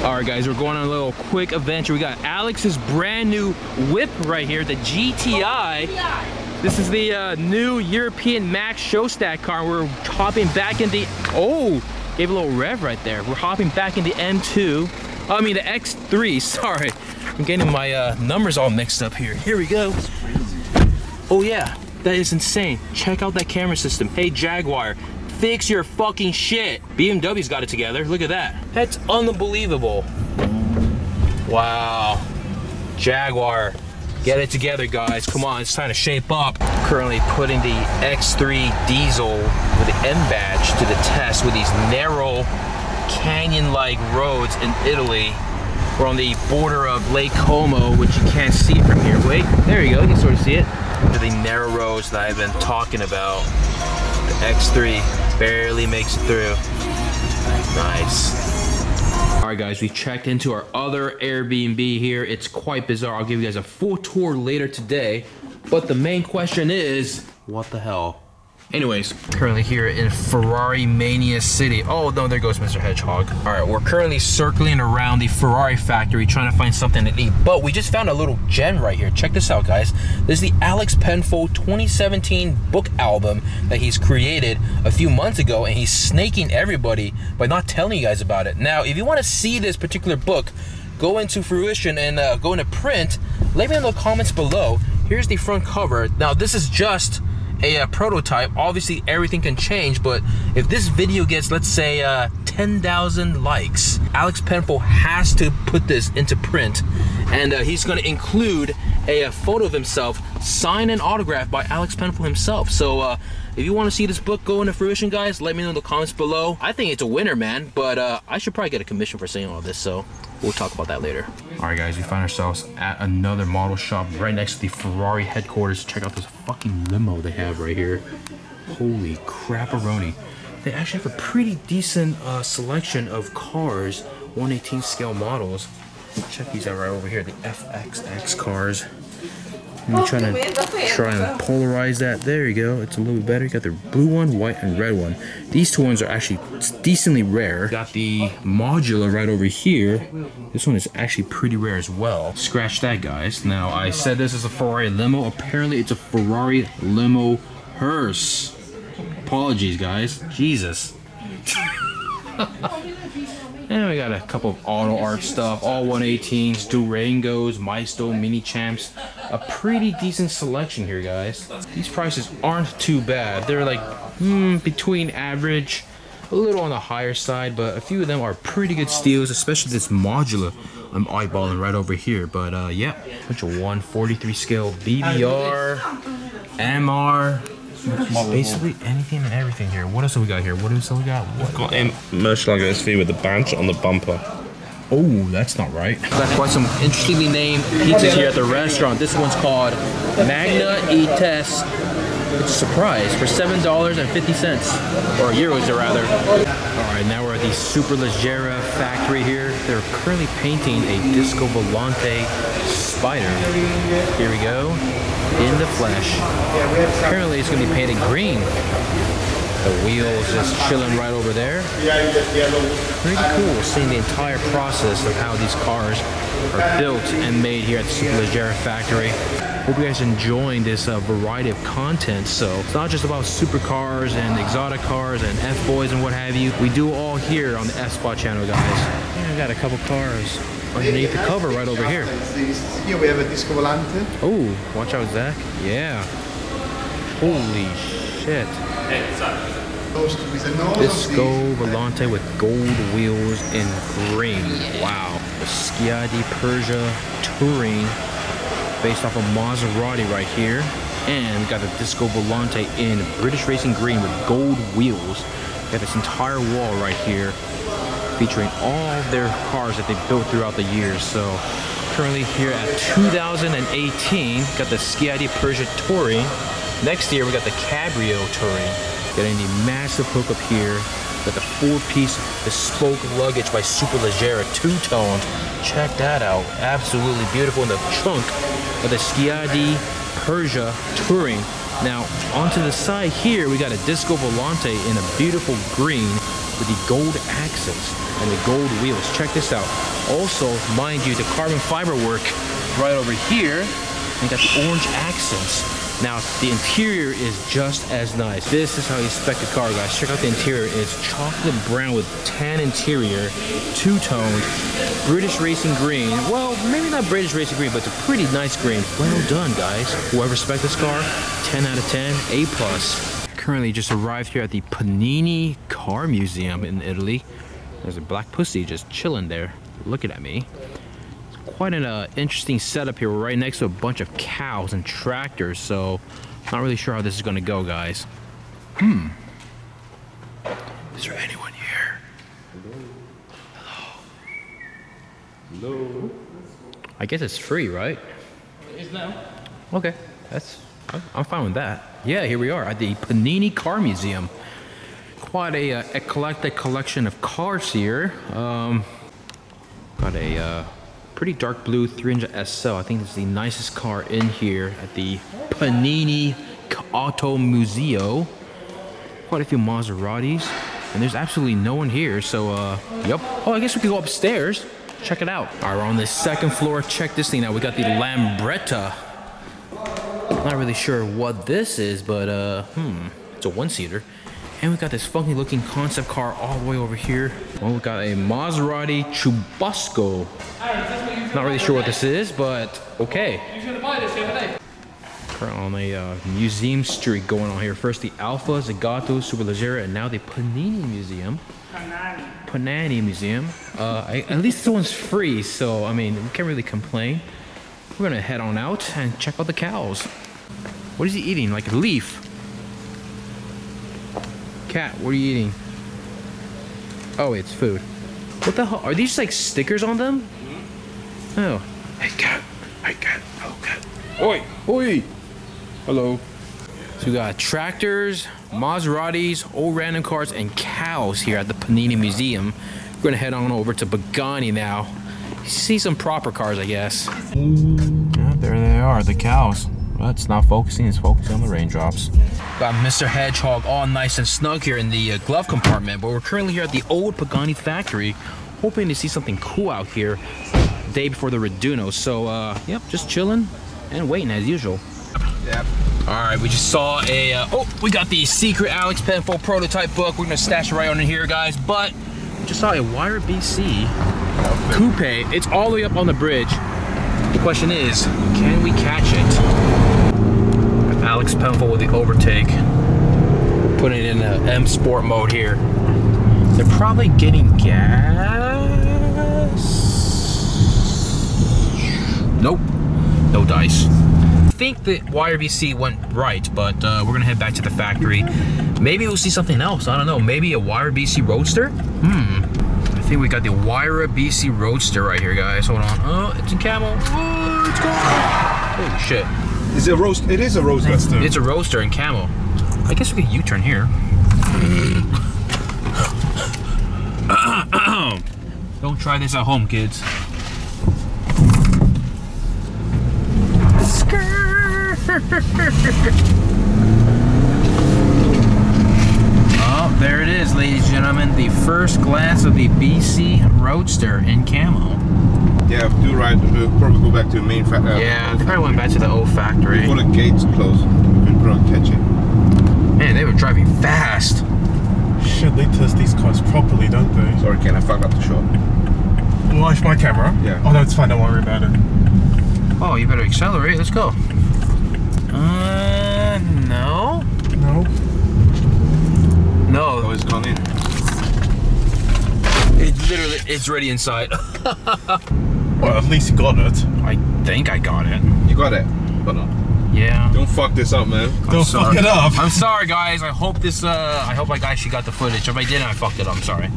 All right, guys, we're going on a little quick adventure. We got Alex's brand new whip right here, the GTI. This is the new European Max Show Stack car. We're hopping back in the, oh, gave a little rev right there. We're hopping back in the M2. I mean the X3, sorry. I'm getting my numbers all mixed up here. Here we go. Oh yeah, that is insane. Check out that camera system. Hey Jaguar, fix your fucking shit. BMW's got it together, look at that. That's unbelievable. Wow. Jaguar, get it together guys. Come on, it's time to shape up. Currently putting the X3 diesel with the M badge to the test with these narrow canyon-like roads in Italy. We're on the border of Lake Como, which you can't see from here. Wait, there you go, you can sort of see it. The narrow roads that I've been talking about. The X3 barely makes it through. Nice. All right guys, we checked into our other Airbnb here. It's quite bizarre. I'll give you guys a full tour later today. But the main question is, what the hell? Anyways, currently here in Ferrari Mania City. Oh no, there goes Mr. Hedgehog. All right, we're currently circling around the Ferrari factory trying to find something to eat, but we just found a little gem right here. Check this out, guys. This is the Alex Penfold 2017 book album that he's created a few months ago, and he's snaking everybody by not telling you guys about it. Now, if you want to see this particular book go into fruition and go into print, let me know in the comments below. Here's the front cover. Now, this is just a prototype. Obviously everything can change, but if this video gets, let's say 10,000 likes, Alex Penfold has to put this into print, and he's going to include a photo of himself signed and autographed by Alex Penfold himself. So if you want to see this book go into fruition, guys, let me know in the comments below. I think it's a winner, man, but I should probably get a commission for saying all this, so we'll talk about that later. All right, guys, we find ourselves at another model shop right next to the Ferrari headquarters. Check out this fucking limo they have right here. Holy crap-a-roni. They actually have a pretty decent selection of cars, 1/18 scale models. Check these out right over here, the FXX cars. I'm trying to and polarize that. There you go. It's a little bit better. You got the blue one, white, and red one. These two ones are actually decently rare. Got the Modula right over here. This one is actually pretty rare as well. Scratch that, guys. Now, I said this is a Ferrari limo. Apparently, it's a Ferrari limo hearse. Apologies, guys. Jesus. And we got a couple of auto art stuff, all 118s, Durangos, Maisto, Mini Champs. A pretty decent selection here, guys. These prices aren't too bad. They're like between average, a little on the higher side, but a few of them are pretty good steals, especially this Modula I'm eyeballing right over here. But yeah, bunch of 143 scale BBR, MR. Basically anything and everything here. What else have we got here? What else have we got? We've got a Murcielago SV with the badge on the bumper. Oh, that's not right. Got quite some interestingly named pizzas here at the restaurant. This one's called Magna E Test. It's a surprise for $7.50, or euros rather. All right, now we're at the Superleggera factory here. They're currently painting a Disco Volante Spider. Here we go, in the flesh. Apparently it's gonna be painted green. The wheels just chilling right over there. Pretty cool seeing the entire process of how these cars are built and made here at the Superleggera factory. Hope you guys are enjoying this variety of content. So it's not just about supercars and exotic cars and F-Boys and what have you. We do it all here on the F-Spot channel, guys. Yeah, I got a couple cars underneath the cover right over here. Here we have a Disco Volante. Oh, watch out, Zach. Yeah. Holy shit. Disco Volante with gold wheels in green. Wow. The Schiadi Persia Touring, based off of Maserati right here. And we got the Disco Volante in British Racing Green with gold wheels. Got this entire wall right here featuring all their cars that they built throughout the years. So currently here at 2018, got the Schiadi Persia Touring. Next year we got the Cabrio Touring. Getting the massive hookup here. Got the 4-piece bespoke luggage by Superleggera, two-toned. Check that out. Absolutely beautiful in the trunk of the Schiadi Persia Touring. Now, onto the side here, we got a Disco Volante in a beautiful green with the gold accents and the gold wheels. Check this out. Also, mind you, the carbon fiber work right over here, and got the orange accents. Now, the interior is just as nice. This is how you spec the car, guys. Check out the interior. It's chocolate brown with tan interior, two-toned, British Racing Green. Well, maybe not British Racing Green, but it's a pretty nice green. Well done, guys. Whoever spec this car, 10 out of 10, A+. Currently just arrived here at the Panini Car Museum in Italy. There's a black pussy just chilling there, looking at me. Quite an interesting setup here. We're right next to a bunch of cows and tractors, so not really sure how this is gonna go, guys. Is there anyone here? Hello? Hello? I guess it's free, right? It is now. Okay, I'm fine with that. Yeah, here we are at the Panini Car Museum. Quite a eclectic collection of cars here. Got a pretty dark blue 300 SL. I think it's the nicest car in here at the Panini Auto Museo. Quite a few Maseratis, and there's absolutely no one here. So, yep. Oh, I guess we could go upstairs. Check it out. All right, we're on the second floor. Check this thing out. We got the Lambretta. Not really sure what this is, but it's a one-seater. And we got this funky looking concept car all the way over here. Well, we got a Maserati Chubasco. Not really sure what this is, but okay. You was gonna buy this the other day. Currently on a museum streak going on here. First the Alfa, Zagato, Superleggera, and now the Panini Museum. Panini Museum. At least this one's free, so I mean, we can't really complain. We're gonna head on out and check out the cows. What is he eating? Like a leaf? Cat, what are you eating? Oh, it's food. What the hell? Are these like stickers on them? Oh. Hey cat. Hey cat. Oh cat. Oi. Oi. Hello. So we got tractors, Maseratis, old random cars, and cows here at the Panini Museum. We're gonna head on over to Pagani now. See some proper cars, I guess. Yeah, there they are, the cows. Well, it's not focusing, it's focusing on the raindrops. Got Mr. Hedgehog all nice and snug here in the glove compartment, but we're currently here at the old Pagani factory, hoping to see something cool out here the day before the Raduno. So, yep, just chilling and waiting as usual. Yep. All right, we just saw a, we got the secret Alex Penfold prototype book. We're gonna stash it right under here, guys, but we just saw a Wire BC coupe. It's all the way up on the bridge. The question is, can we catch it? Alex Penfold with the overtake. Putting it in M Sport mode here. They're probably getting gas. Nope, no dice. I think the Wire BC went right, but we're gonna head back to the factory. Maybe we'll see something else, I don't know. Maybe a Wire BC Roadster? I think we got the Wire BC Roadster right here, guys. Hold on. Oh, it's in camo. Oh, it's gone. Holy shit. Is it a roast? It is a roadster. It's a Roadster in camo. I guess we could U-turn here. Don't try this at home, kids. Oh, there it is, ladies and gentlemen. The first glance of the BC Roadster in camo. Yeah, do right. We'll probably go back to the main factory. Yeah, they probably went back to the old factory. Before the gates close, we can probably catch it. Man, they were driving fast. Shit, they test these cars properly, don't they? Sorry, Ken, I fucked up the shot. Launch my camera? Yeah. Oh no, it's fine, don't worry about it. Oh, you better accelerate. Let's go. No. No? No. Oh, it's gone in. It literally, it's already inside. Well, at least you got it. I think I got it. You got it? But no. Yeah. Don't fuck this up, man. Don't fuck it up. I'm sorry, guys. I hope this, I hope I actually got the footage. If I didn't, I fucked it up. I'm sorry.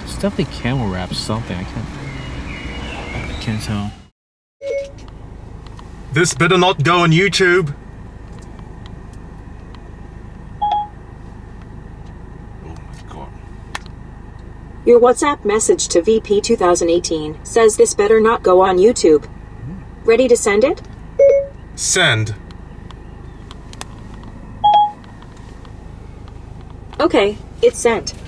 It's definitely camel wrap something. I can't tell. This better not go on YouTube. Your WhatsApp message to VP 2018 says this better not go on YouTube. Ready to send it? Send. Okay, it's sent.